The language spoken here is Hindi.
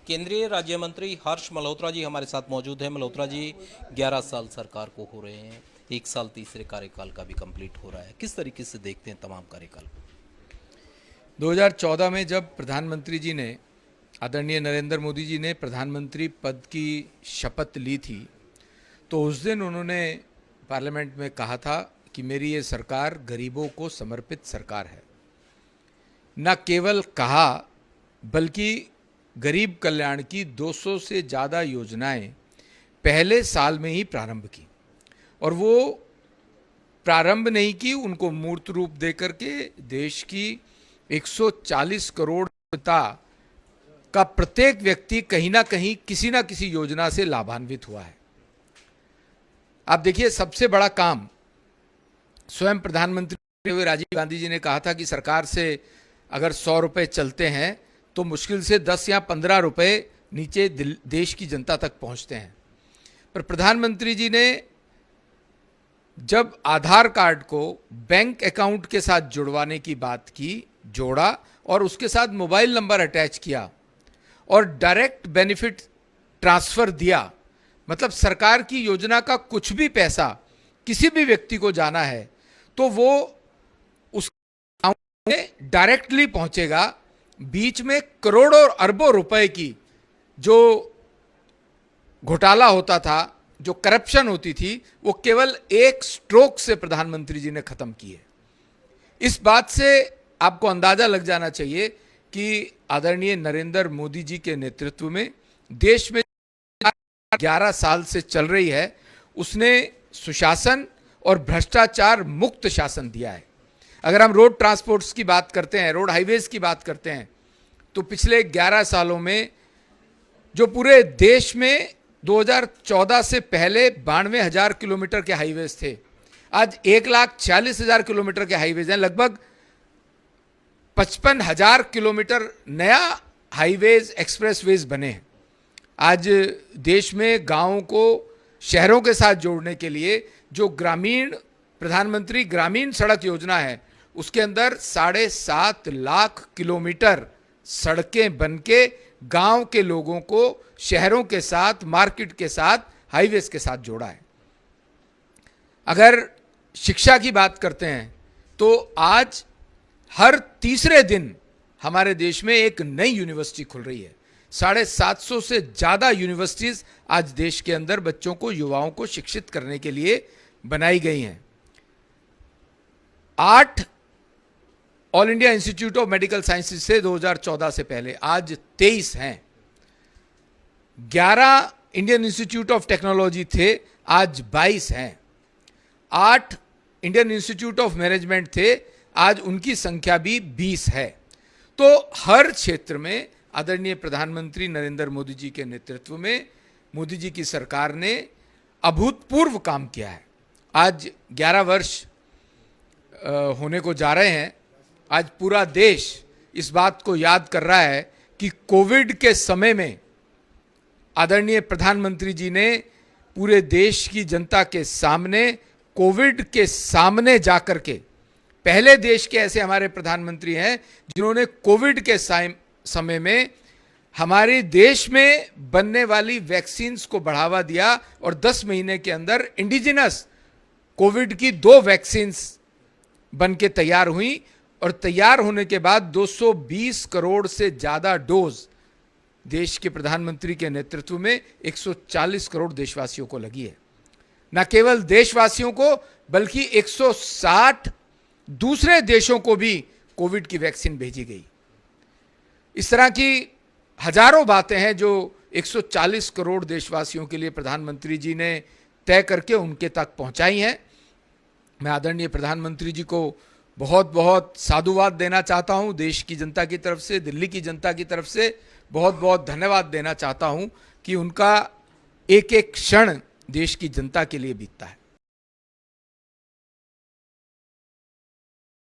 केंद्रीय राज्य मंत्री हर्ष मल्होत्रा जी हमारे साथ मौजूद हैं। मल्होत्रा जी, 11 साल सरकार को हो रहे हैं, 1 साल तीसरे कार्यकाल का भी कंप्लीट हो रहा है, किस तरीके से देखते हैं तमाम कार्यकाल? 2014 में जब प्रधानमंत्री जी ने, आदरणीय नरेंद्र मोदी जी ने प्रधानमंत्री पद की शपथ ली थी, तो उस दिन उन्होंने पार्लियामेंट में कहा था कि मेरी ये सरकार गरीबों को समर्पित सरकार है। न केवल कहा बल्कि गरीब कल्याण की 200 से ज़्यादा योजनाएं पहले साल में ही प्रारंभ की, और वो प्रारंभ नहीं की, उनको मूर्त रूप दे करके देश की 140 करोड़ जनता का प्रत्येक व्यक्ति कहीं ना कहीं किसी ना किसी योजना से लाभान्वित हुआ है। आप देखिए, सबसे बड़ा काम स्वयं प्रधानमंत्री हुए राजीव गांधी जी ने कहा था कि सरकार से अगर 100 रुपये चलते हैं तो मुश्किल से 10 या 15 रुपये नीचे देश की जनता तक पहुंचते हैं। पर प्रधानमंत्री जी ने जब आधार कार्ड को बैंक अकाउंट के साथ जुड़वाने की बात की, जोड़ा और उसके साथ मोबाइल नंबर अटैच किया और डायरेक्ट बेनिफिट ट्रांसफर दिया, मतलब सरकार की योजना का कुछ भी पैसा किसी भी व्यक्ति को जाना है तो वो उस अकाउंट में डायरेक्टली पहुंचेगा। बीच में करोड़ों और अरबों रुपए की जो घोटाला होता था, जो करप्शन होती थी, वो केवल एक स्ट्रोक से प्रधानमंत्री जी ने खत्म की है। इस बात से आपको अंदाजा लग जाना चाहिए कि आदरणीय नरेंद्र मोदी जी के नेतृत्व में देश में 11 साल से चल रही है, उसने सुशासन और भ्रष्टाचार मुक्त शासन दिया है। अगर हम रोड ट्रांसपोर्ट्स की बात करते हैं, रोड हाईवेज की बात करते हैं, तो पिछले 11 सालों में जो पूरे देश में 2014 से पहले 92,000 किलोमीटर के हाईवेज थे, आज 1,40,000 किलोमीटर के हाईवेज हैं। लगभग 55,000 किलोमीटर नया हाईवेज, एक्सप्रेसवेज बने हैं। आज देश में गांवों को शहरों के साथ जोड़ने के लिए जो प्रधानमंत्री ग्रामीण सड़क योजना है, उसके अंदर 7.5 लाख किलोमीटर सड़कें बनके गांव के लोगों को शहरों के साथ, मार्केट के साथ, हाईवेज के साथ जोड़ा है। अगर शिक्षा की बात करते हैं तो आज हर तीसरे दिन हमारे देश में एक नई यूनिवर्सिटी खुल रही है। 750 से ज़्यादा यूनिवर्सिटीज़ आज देश के अंदर बच्चों को, युवाओं को शिक्षित करने के लिए बनाई गई हैं। 8 all India institute of medical sciences से 2014 से पहले आज 23 हैं। 11 इंडियन इंस्टीट्यूट ऑफ टेक्नोलॉजी थे, आज 22 हैं। 8 इंडियन इंस्टीट्यूट ऑफ मैनेजमेंट थे, आज उनकी संख्या भी 20 है। तो हर क्षेत्र में आदरणीय प्रधानमंत्री नरेंद्र मोदी जी के नेतृत्व में मोदी जी की सरकार ने अभूतपूर्व काम किया है। आज 11 वर्ष होने को जा रहे हैं। आज पूरा देश इस बात को याद कर रहा है कि कोविड के समय में आदरणीय प्रधानमंत्री जी ने पूरे देश की जनता के सामने, कोविड के सामने जाकर के, पहले देश के ऐसे हमारे प्रधानमंत्री हैं जिन्होंने कोविड के समय में हमारे देश में बनने वाली वैक्सीन्स को बढ़ावा दिया और 10 महीने के अंदर इंडिजिनस कोविड की 2 वैक्सीन्स बन के तैयार हुई, और तैयार होने के बाद 220 करोड़ से ज़्यादा डोज देश के प्रधानमंत्री के नेतृत्व में 140 करोड़ देशवासियों को लगी है। न केवल देशवासियों को बल्कि 160 दूसरे देशों को भी कोविड की वैक्सीन भेजी गई। इस तरह की हजारों बातें हैं जो 140 करोड़ देशवासियों के लिए प्रधानमंत्री जी ने तय करके उनके तक पहुंचाई हैं। मैं आदरणीय प्रधानमंत्री जी को बहुत बहुत साधुवाद देना चाहता हूं, देश की जनता की तरफ से, दिल्ली की जनता की तरफ से बहुत बहुत धन्यवाद देना चाहता हूं कि उनका एक एक क्षण देश की जनता के लिए बीतता है।